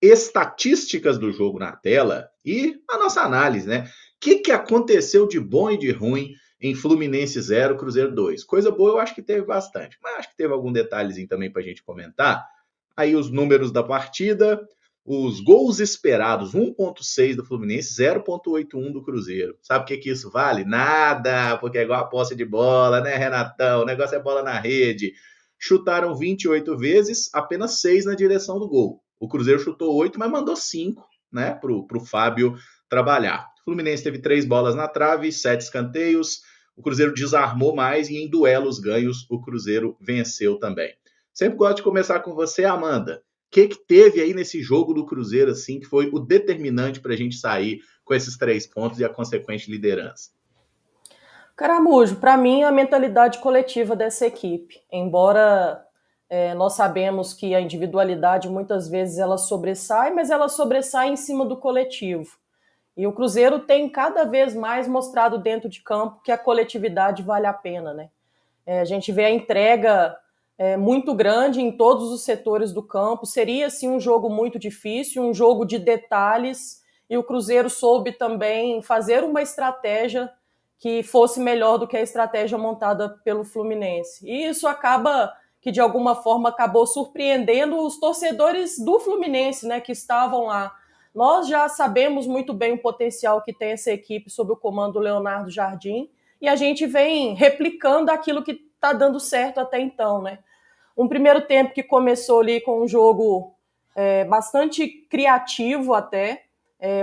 estatísticas do jogo na tela e a nossa análise, né? O que aconteceu de bom e de ruim em Fluminense 0, Cruzeiro 2? Coisa boa eu acho que teve bastante, mas acho que teve algum detalhezinho também para a gente comentar. Aí os números da partida, os gols esperados, 1,6 do Fluminense, 0,81 do Cruzeiro. Sabe o que isso vale? Nada, porque é igual a posse de bola, né, Renatão? O negócio é bola na rede. Chutaram 28 vezes, apenas 6 na direção do gol. O Cruzeiro chutou 8, mas mandou 5, né, pro Fábio trabalhar. O Fluminense teve 3 bolas na trave, 7 escanteios. O Cruzeiro desarmou mais e em duelos ganhos o Cruzeiro venceu também. Sempre gosto de começar com você, Amanda. O que teve aí nesse jogo do Cruzeiro assim que foi o determinante para a gente sair com esses 3 pontos e a consequente liderança? Caramujo, para mim a mentalidade coletiva dessa equipe, embora nós sabemos que a individualidade muitas vezes ela sobressai, mas ela sobressai em cima do coletivo. E o Cruzeiro tem cada vez mais mostrado dentro de campo que a coletividade vale a pena, né? A gente vê a entrega muito grande em todos os setores do campo. Seria, sim, um jogo muito difícil, um jogo de detalhes, e o Cruzeiro soube também fazer uma estratégia que fosse melhor do que a estratégia montada pelo Fluminense. E isso acaba que, de alguma forma, acabou surpreendendo os torcedores do Fluminense, né, que estavam lá. Nós já sabemos muito bem o potencial que tem essa equipe sob o comando do Leonardo Jardim, e a gente vem replicando aquilo que está dando certo até então, né? Um primeiro tempo que começou ali com um jogo bastante criativo até,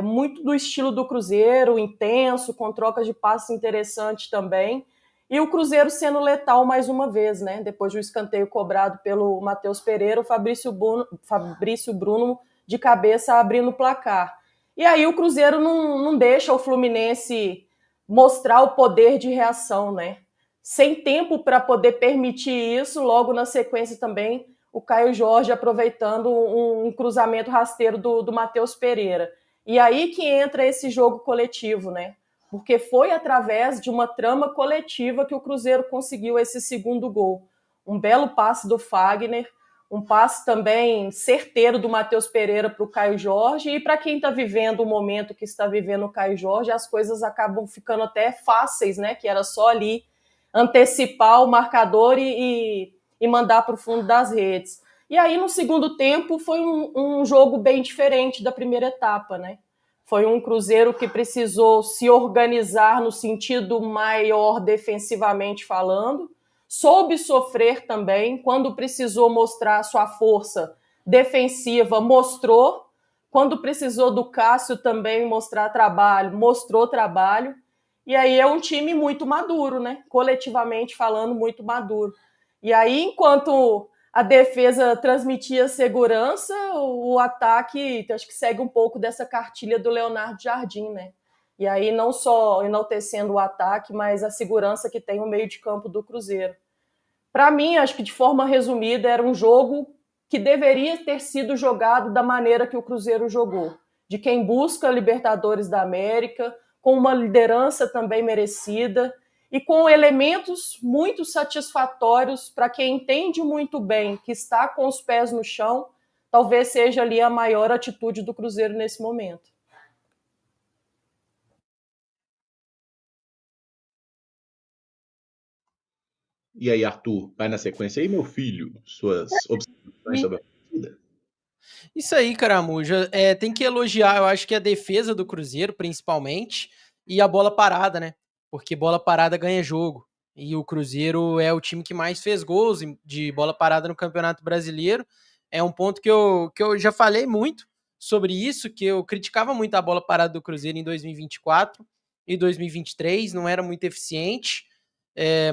muito do estilo do Cruzeiro, intenso, com trocas de passes interessantes também, e o Cruzeiro sendo letal mais uma vez, né? Depois do escanteio cobrado pelo Matheus Pereira, o Fabrício Bruno de cabeça abrindo o placar. E aí o Cruzeiro não deixa o Fluminense mostrar o poder de reação, né? Sem tempo para poder permitir isso, logo na sequência também o Caio Jorge aproveitando um cruzamento rasteiro do Matheus Pereira. E aí que entra esse jogo coletivo, né? Porque foi através de uma trama coletiva que o Cruzeiro conseguiu esse segundo gol. Um belo passe do Fagner, um passe também certeiro do Matheus Pereira para o Caio Jorge, e para quem está vivendo o momento que está vivendo o Caio Jorge, as coisas acabam ficando até fáceis, né? Que era só ali antecipar o marcador e mandar para o fundo das redes. E aí, no segundo tempo, foi um jogo bem diferente da primeira etapa, né? Foi um Cruzeiro que precisou se organizar no sentido maior defensivamente falando, soube sofrer também, quando precisou mostrar sua força defensiva, mostrou, quando precisou do Cássio também mostrar trabalho, mostrou trabalho, e aí é um time muito maduro, né? Coletivamente falando, muito maduro. E aí, enquanto a defesa transmitia segurança, o ataque, acho que segue um pouco dessa cartilha do Leonardo Jardim, né? E aí não só enaltecendo o ataque, mas a segurança que tem o meio de campo do Cruzeiro. Para mim, acho que de forma resumida, era um jogo que deveria ter sido jogado da maneira que o Cruzeiro jogou, de quem busca a Libertadores da América, com uma liderança também merecida e com elementos muito satisfatórios para quem entende muito bem que está com os pés no chão, talvez seja ali a maior atitude do Cruzeiro nesse momento. E aí, Arthur, vai na sequência aí, meu filho, suas observações sobre a partida? Isso aí, Caramuja. Tem que elogiar, eu acho que a defesa do Cruzeiro, principalmente, e a bola parada, né? Porque bola parada ganha jogo. E o Cruzeiro é o time que mais fez gols de bola parada no Campeonato Brasileiro. É um ponto que eu já falei muito sobre isso, que eu criticava muito a bola parada do Cruzeiro em 2024 e 2023, não era muito eficiente.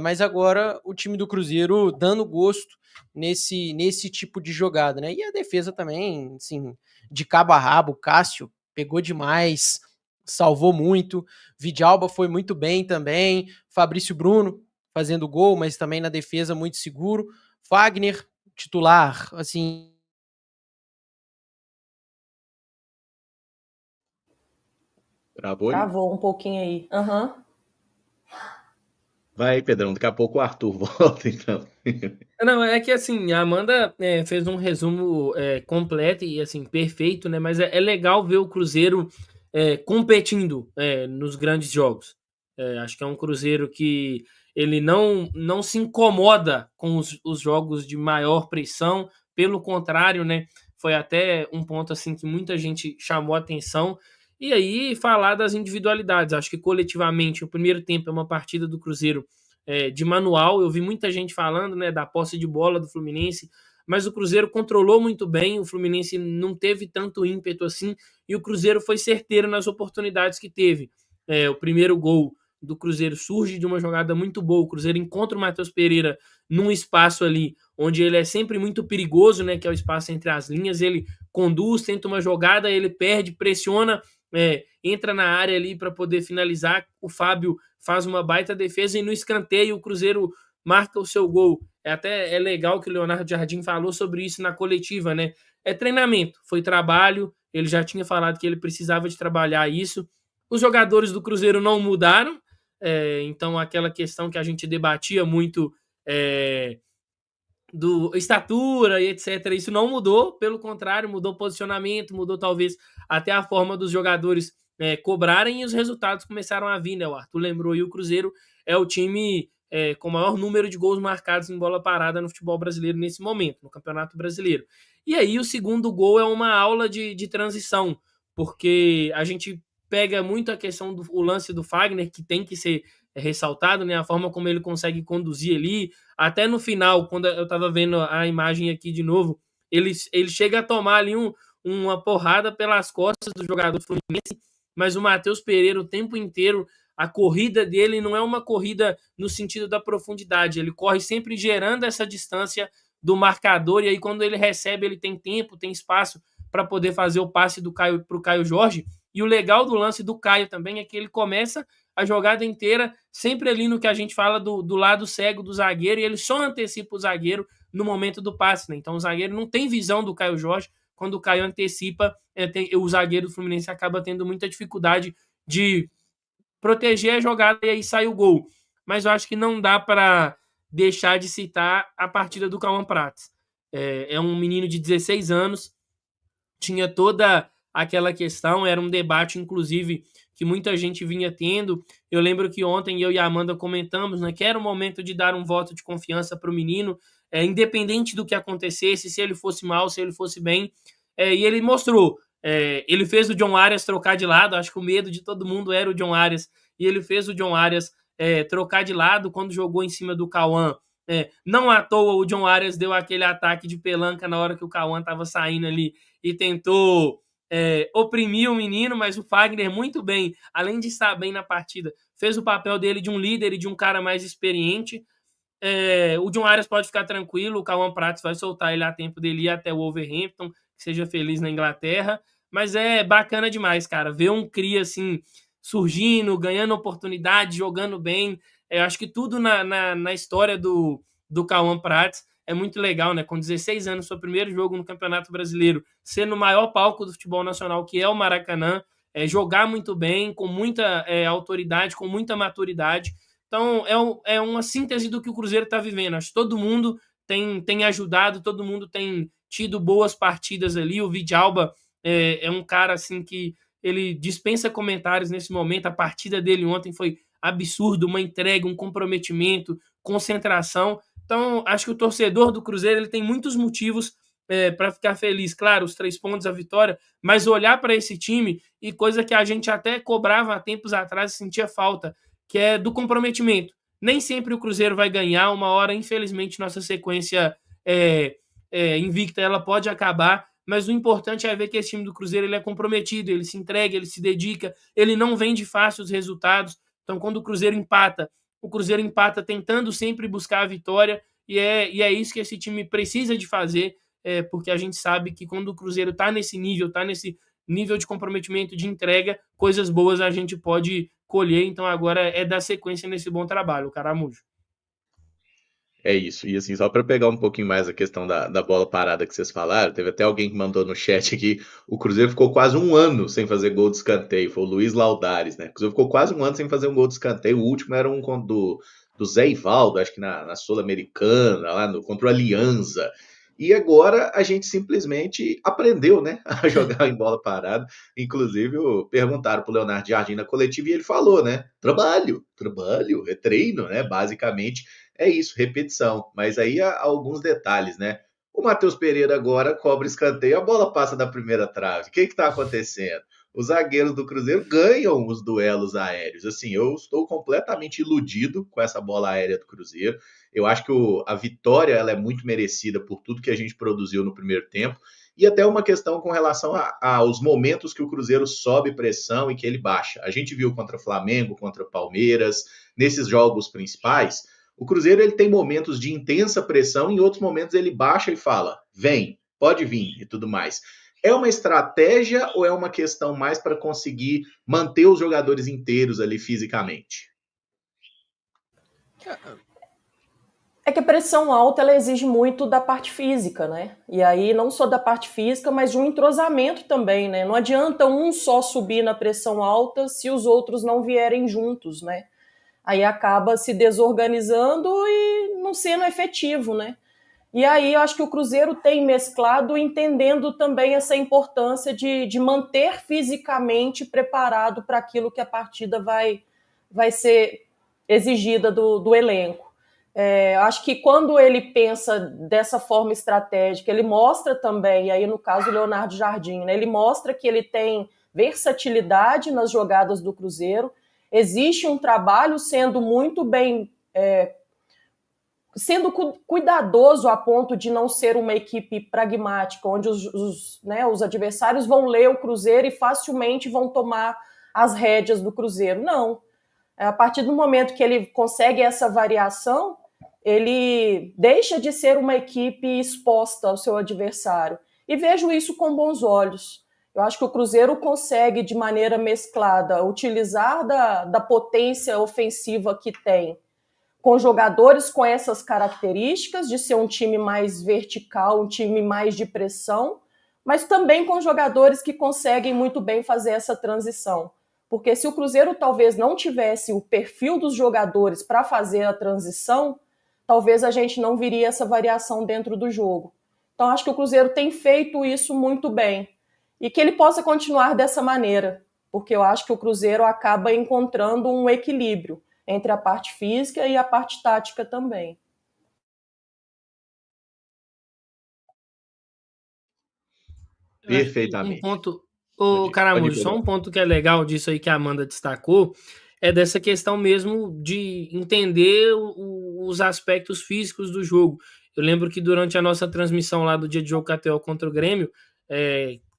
Mas agora o time do Cruzeiro dando gosto nesse tipo de jogada, né? E a defesa também, assim, de cabo a rabo, o Cássio pegou demais, salvou muito, Vidalba foi muito bem também, Fabrício Bruno fazendo gol, mas também na defesa muito seguro, Fagner, titular, assim... Travou um pouquinho aí. Uhum. Vai, Pedrão, daqui a pouco o Arthur volta, então. Não, é que assim, a Amanda fez um resumo completo e assim, perfeito, né? Mas é legal ver o Cruzeiro competindo nos grandes jogos. Acho que é um Cruzeiro que ele não se incomoda com os jogos de maior pressão, pelo contrário, né? Foi até um ponto assim que muita gente chamou a atenção. E aí, falar das individualidades. Acho que coletivamente, o primeiro tempo é uma partida do Cruzeiro de manual. Eu vi muita gente falando, né, da posse de bola do Fluminense, mas o Cruzeiro controlou muito bem, o Fluminense não teve tanto ímpeto assim, e o Cruzeiro foi certeiro nas oportunidades que teve. O primeiro gol do Cruzeiro surge de uma jogada muito boa, o Cruzeiro encontra o Matheus Pereira num espaço ali, onde ele é sempre muito perigoso, né, que é o espaço entre as linhas, ele conduz, tenta uma jogada, ele perde, pressiona, entra na área ali para poder finalizar, o Fábio faz uma baita defesa e no escanteio o Cruzeiro marca o seu gol. Até legal que o Leonardo Jardim falou sobre isso na coletiva, né? É treinamento, foi trabalho, ele já tinha falado que ele precisava de trabalhar isso. Os jogadores do Cruzeiro não mudaram, então aquela questão que a gente debatia muito do estatura e etc. Isso não mudou, pelo contrário, mudou o posicionamento, mudou talvez até a forma dos jogadores cobrarem e os resultados começaram a vir, né? O Arthur lembrou aí, o Cruzeiro é o time com o maior número de gols marcados em bola parada no futebol brasileiro nesse momento, no Campeonato Brasileiro. E aí o segundo gol é uma aula de transição, porque a gente pega muito a questão do o lance do Fagner, que tem que ser ressaltado, né? A forma como ele consegue conduzir ali, até no final, quando eu estava vendo a imagem aqui de novo, ele chega a tomar ali uma porrada pelas costas do jogador fluminense, mas o Matheus Pereira o tempo inteiro, a corrida dele não é uma corrida no sentido da profundidade, ele corre sempre gerando essa distância do marcador, e aí quando ele recebe, ele tem tempo, tem espaço para poder fazer o passe do Caio para o Caio Jorge. E o legal do lance do Caio também é que ele começa a jogada inteira sempre ali no que a gente fala do lado cego do zagueiro, e ele só antecipa o zagueiro no momento do passe, né? Então o zagueiro não tem visão do Caio Jorge, quando o Caio antecipa, o zagueiro do Fluminense acaba tendo muita dificuldade de proteger a jogada e aí sai o gol. Mas eu acho que não dá para deixar de citar a partida do Cauã Prats. É um menino de 16 anos, tinha toda aquela questão, era um debate, inclusive, que muita gente vinha tendo. Eu lembro que ontem eu e a Amanda comentamos, né, que era o momento de dar um voto de confiança para o menino, independente do que acontecesse, se ele fosse mal, se ele fosse bem, e ele mostrou. Ele fez o John Arias trocar de lado, acho que o medo de todo mundo era o John Arias, e ele fez o John Arias trocar de lado quando jogou em cima do Cauã. Não à toa o John Arias deu aquele ataque de pelanca na hora que o Cauã estava saindo ali e tentou oprimir o menino, mas o Fagner muito bem, além de estar bem na partida, fez o papel dele de um líder e de um cara mais experiente. O John Arias pode ficar tranquilo, o Cauã Prats vai soltar ele a tempo dele ir até o Wolverhampton, que seja feliz na Inglaterra, mas é bacana demais, cara, ver um cria assim, surgindo, ganhando oportunidade, jogando bem. Eu acho que tudo na história do Cauã Prats é muito legal, né? Com 16 anos, seu primeiro jogo no Campeonato Brasileiro, ser no maior palco do futebol nacional, que é o Maracanã, jogar muito bem, com muita autoridade, com muita maturidade. Então, é uma síntese do que o Cruzeiro está vivendo. Acho que todo mundo tem ajudado, todo mundo tem tido boas partidas ali. O Vidalba é um cara assim que ele dispensa comentários nesse momento. A partida dele ontem foi absurdo, uma entrega, um comprometimento, concentração. Então, acho que o torcedor do Cruzeiro ele tem muitos motivos para ficar feliz. Claro, os 3 pontos, a vitória, mas olhar para esse time, e coisa que a gente até cobrava há tempos atrás e sentia falta, que é do comprometimento. Nem sempre o Cruzeiro vai ganhar, uma hora, infelizmente, nossa sequência invicta ela pode acabar, mas o importante é ver que esse time do Cruzeiro ele é comprometido, ele se entrega, ele se dedica, ele não vende fácil os resultados. Então, quando o Cruzeiro empata tentando sempre buscar a vitória, e é isso que esse time precisa de fazer, porque a gente sabe que quando o Cruzeiro está nesse nível de comprometimento, de entrega, coisas boas a gente pode colher. Então agora é dar sequência nesse bom trabalho, Caramujo. É isso. E assim, só para pegar um pouquinho mais a questão da bola parada que vocês falaram, teve até alguém que mandou no chat aqui, o Cruzeiro ficou quase um ano sem fazer gol de escanteio, foi o Luiz Laudares, né? O Cruzeiro ficou quase um ano sem fazer um gol de escanteio, o último era um do do Zé Ivaldo, acho que na Sul-Americana, lá contra o Alianza. E agora a gente simplesmente aprendeu, né, a jogar em bola parada. Inclusive, perguntaram para o Leonardo Jardim na coletiva e ele falou, né? Trabalho, é treino, né? Basicamente é isso, repetição. Mas aí há alguns detalhes, né? O Matheus Pereira agora cobra escanteio, a bola passa da primeira trave. O que está acontecendo? Os zagueiros do Cruzeiro ganham os duelos aéreos. Assim, eu estou completamente iludido com essa bola aérea do Cruzeiro. Eu acho que a vitória ela é muito merecida por tudo que a gente produziu no primeiro tempo. E até uma questão com relação aos momentos que o Cruzeiro sobe pressão e que ele baixa. A gente viu contra o Flamengo, contra o Palmeiras, nesses jogos principais. O Cruzeiro ele tem momentos de intensa pressão, em outros momentos ele baixa e fala: vem, pode vir e tudo mais. É uma estratégia ou é uma questão mais para conseguir manter os jogadores inteiros ali fisicamente? É que a pressão alta ela exige muito da parte física, né? E aí não só da parte física, mas de um entrosamento também, né? Não adianta um só subir na pressão alta se os outros não vierem juntos, né? Aí acaba se desorganizando e não sendo efetivo, né? E aí eu acho que o Cruzeiro tem mesclado, entendendo também essa importância de manter fisicamente preparado para aquilo que a partida vai ser exigida do elenco. Acho que quando ele pensa dessa forma estratégica, ele mostra também, e aí no caso o Leonardo Jardim, né, ele mostra que ele tem versatilidade nas jogadas do Cruzeiro, existe um trabalho sendo muito bem sendo cuidadoso a ponto de não ser uma equipe pragmática, onde os adversários vão ler o Cruzeiro e facilmente vão tomar as rédeas do Cruzeiro. Não. A partir do momento que ele consegue essa variação, ele deixa de ser uma equipe exposta ao seu adversário. E vejo isso com bons olhos. Eu acho que o Cruzeiro consegue, de maneira mesclada, utilizar da potência ofensiva que tem, com jogadores com essas características de ser um time mais vertical, um time mais de pressão, mas também com jogadores que conseguem muito bem fazer essa transição. Porque se o Cruzeiro talvez não tivesse o perfil dos jogadores para fazer a transição, talvez a gente não viria essa variação dentro do jogo. Então acho que o Cruzeiro tem feito isso muito bem. E que ele possa continuar dessa maneira, porque eu acho que o Cruzeiro acaba encontrando um equilíbrio entre a parte física e a parte tática também. Perfeitamente. Caramujo, só um ponto que é legal disso aí que a Amanda destacou, é dessa questão mesmo de entender os aspectos físicos do jogo. Eu lembro que durante a nossa transmissão lá do dia de jogo KTO contra o Grêmio,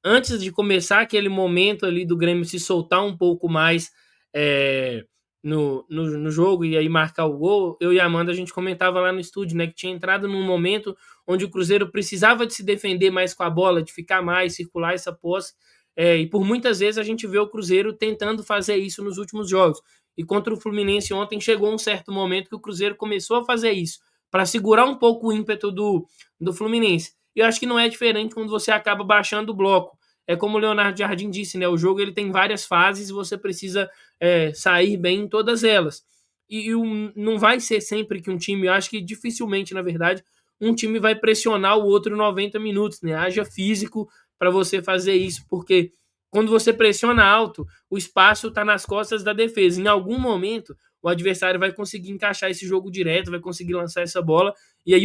antes de começar aquele momento ali do Grêmio se soltar um pouco mais no jogo e aí marcar o gol, eu e a Amanda a gente comentava lá no estúdio, né, que tinha entrado num momento onde o Cruzeiro precisava de se defender mais com a bola, de ficar mais, circular essa posse, e por muitas vezes a gente vê o Cruzeiro tentando fazer isso nos últimos jogos. E contra o Fluminense ontem chegou um certo momento que o Cruzeiro começou a fazer isso, para segurar um pouco o ímpeto do Fluminense. E eu acho que não é diferente quando você acaba baixando o bloco. É como o Leonardo Jardim disse, né? O jogo ele tem várias fases e você precisa sair bem em todas elas. E não vai ser sempre que um time, eu acho que dificilmente, na verdade, um time vai pressionar o outro 90 minutos, né? Haja físico para você fazer isso, porque quando você pressiona alto, o espaço está nas costas da defesa. Em algum momento, o adversário vai conseguir encaixar esse jogo direto, vai conseguir lançar essa bola, e aí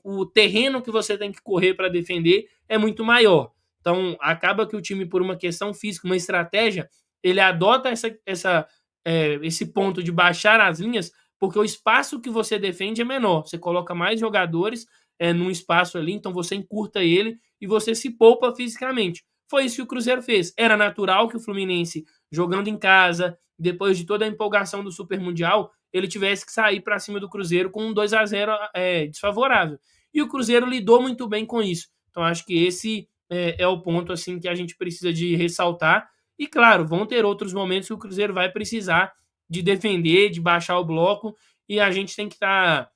o terreno que você tem que correr para defender é muito maior. Então, acaba que o time, por uma questão física, uma estratégia, ele adota esse ponto de baixar as linhas, porque o espaço que você defende é menor. Você coloca mais jogadores num espaço ali, então você encurta ele e você se poupa fisicamente. Foi isso que o Cruzeiro fez. Era natural que o Fluminense, jogando em casa, depois de toda a empolgação do Super Mundial, ele tivesse que sair para cima do Cruzeiro com um 2-0 desfavorável. E o Cruzeiro lidou muito bem com isso. Então, acho que esse é o ponto assim que a gente precisa de ressaltar. E, claro, vão ter outros momentos que o Cruzeiro vai precisar de defender, de baixar o bloco, e a gente tem que estar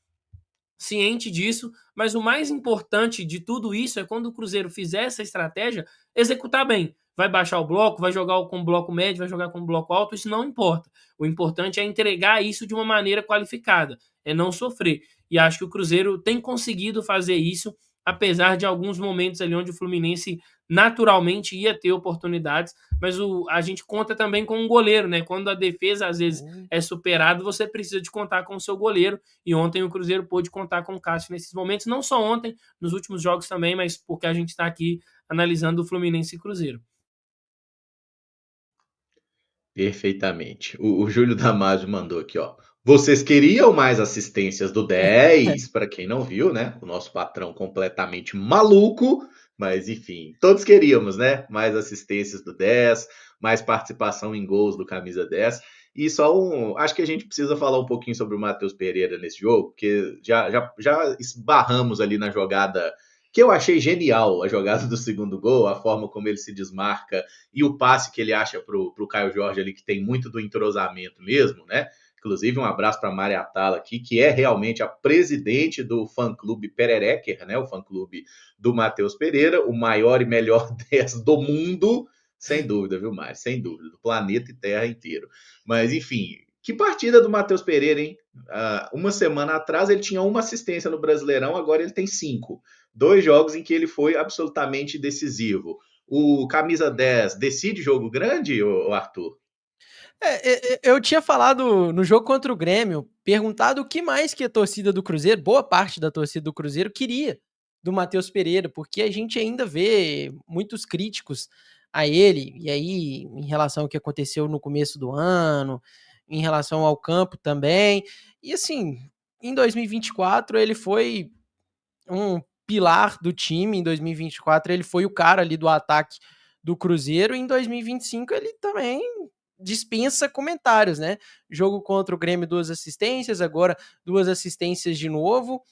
ciente disso, mas o mais importante de tudo isso é quando o Cruzeiro fizer essa estratégia, executar bem. Vai baixar o bloco, vai jogar com bloco médio, vai jogar com bloco alto, isso não importa. O importante é entregar isso de uma maneira qualificada. não sofrer. E acho que o Cruzeiro tem conseguido fazer isso, apesar de alguns momentos ali onde o Fluminense naturalmente ia ter oportunidades, mas a gente conta também com um goleiro, né? Quando a defesa às vezes é superada, você precisa de contar com o seu goleiro, e ontem o Cruzeiro pôde contar com o Cássio nesses momentos, não só ontem, nos últimos jogos também, mas porque a gente está aqui analisando o Fluminense e Cruzeiro. Perfeitamente. O Júlio Damasio mandou aqui, ó. Vocês queriam mais assistências do 10? Para quem não viu, né? O nosso patrão completamente maluco, mas enfim, todos queríamos, né? Mais assistências do 10, mais participação em gols do camisa 10. E acho que a gente precisa falar um pouquinho sobre o Matheus Pereira nesse jogo, porque já esbarramos ali na jogada que eu achei genial, a jogada do segundo gol, a forma como ele se desmarca e o passe que ele acha pro Caio Jorge ali, que tem muito do entrosamento mesmo, né? Inclusive, um abraço para a Maria Atala aqui, que é realmente a presidente do fã-clube Pererecker, né? O fã-clube do Matheus Pereira, o maior e melhor 10 do mundo, sem dúvida, viu, Mário? Sem dúvida, do planeta e terra inteiro. Mas, enfim, que partida do Matheus Pereira, hein? Uma semana atrás ele tinha uma assistência no Brasileirão, agora ele tem 5. 2 jogos em que ele foi absolutamente decisivo. O camisa 10 decide jogo grande, Arthur? Eu tinha falado no jogo contra o Grêmio, perguntado o que mais que a torcida do Cruzeiro, boa parte da torcida do Cruzeiro, queria do Matheus Pereira, porque a gente ainda vê muitos críticos a ele, e aí em relação ao que aconteceu no começo do ano, em relação ao campo também, e assim, em 2024 ele foi um pilar do time, em 2024 ele foi o cara ali do ataque do Cruzeiro, e em 2025 ele também dispensa comentários, né? Jogo contra o Grêmio, 2 assistências, agora 2 assistências de novo.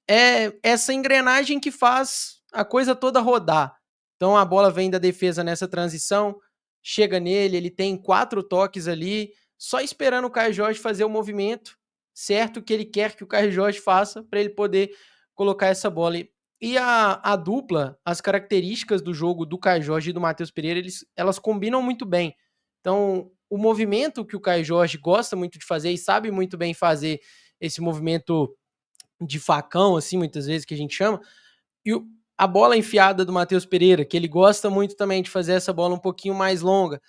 É essa engrenagem que faz a coisa toda rodar. Então a bola vem da defesa nessa transição, chega nele, ele tem 4 toques ali, só esperando o Caio Jorge fazer o movimento certo que ele quer que o Caio Jorge faça para ele poder colocar essa bola. E a dupla, as características do jogo do Caio Jorge e do Matheus Pereira, elas combinam muito bem. Então, o movimento que o Caio Jorge gosta muito de fazer e sabe muito bem fazer esse movimento de facão, assim, muitas vezes, que a gente chama, e a bola enfiada do Matheus Pereira, que ele gosta muito também de fazer essa bola um pouquinho mais longa,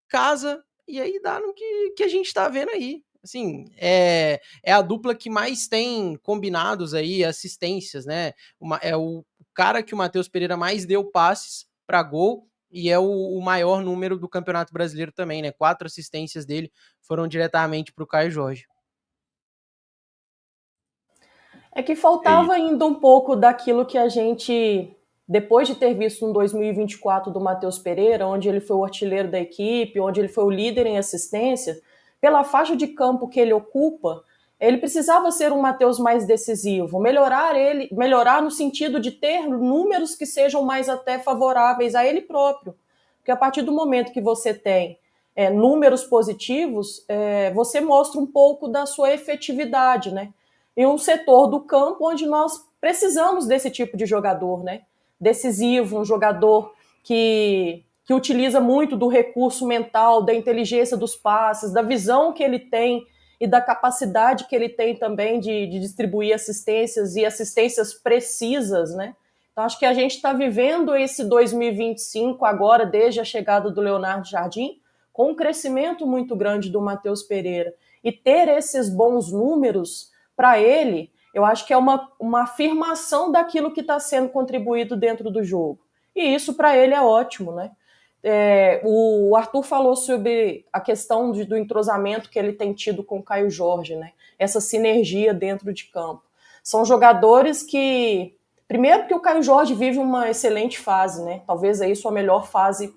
casa, e aí dá no que a gente tá vendo aí. Assim, é a dupla que mais tem combinados aí, assistências, né? É o cara que o Matheus Pereira mais deu passes para gol, e é o maior número do Campeonato Brasileiro também, né? 4 assistências dele foram diretamente para o Caio Jorge. É que faltava ainda um pouco daquilo que a gente, depois de ter visto um 2024 do Matheus Pereira, onde ele foi o artilheiro da equipe, onde ele foi o líder em assistência, pela faixa de campo que ele ocupa, ele precisava ser um Matheus mais decisivo, melhorar no sentido de ter números que sejam mais até favoráveis a ele próprio. Porque a partir do momento que você tem números positivos, você mostra um pouco da sua efetividade, né? Em um setor do campo onde nós precisamos desse tipo de jogador, né? Decisivo, um jogador que utiliza muito do recurso mental, da inteligência dos passes, da visão que ele tem e da capacidade que ele tem também de distribuir assistências e assistências precisas, né? Então, acho que a gente está vivendo esse 2025 agora, desde a chegada do Leonardo Jardim, com um crescimento muito grande do Matheus Pereira. E ter esses bons números para ele, eu acho que é uma afirmação daquilo que está sendo contribuído dentro do jogo. E isso para ele é ótimo, né? O Arthur falou sobre a questão do entrosamento que ele tem tido com o Caio Jorge, né? Essa sinergia dentro de campo. São jogadores que... Primeiro que o Caio Jorge vive uma excelente fase, né? Talvez aí sua melhor fase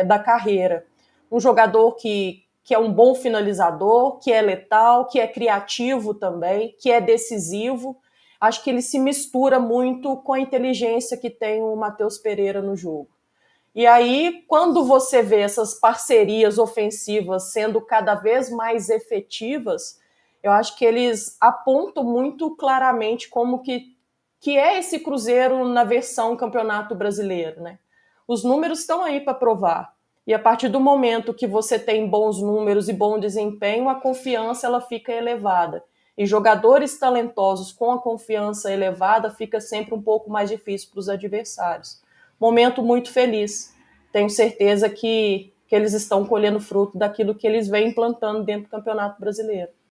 da carreira. Um jogador que é um bom finalizador, que é letal, que é criativo também, que é decisivo. Acho que ele se mistura muito com a inteligência que tem o Matheus Pereira no jogo. E aí, quando você vê essas parcerias ofensivas sendo cada vez mais efetivas, eu acho que eles apontam muito claramente como que é esse Cruzeiro na versão Campeonato Brasileiro, né? Os números estão aí para provar. E a partir do momento que você tem bons números e bom desempenho, a confiança ela fica elevada. E jogadores talentosos com a confiança elevada fica sempre um pouco mais difícil para os adversários. Momento muito feliz. Tenho certeza que eles estão colhendo fruto daquilo que eles vêm implantando dentro do Campeonato Brasileiro.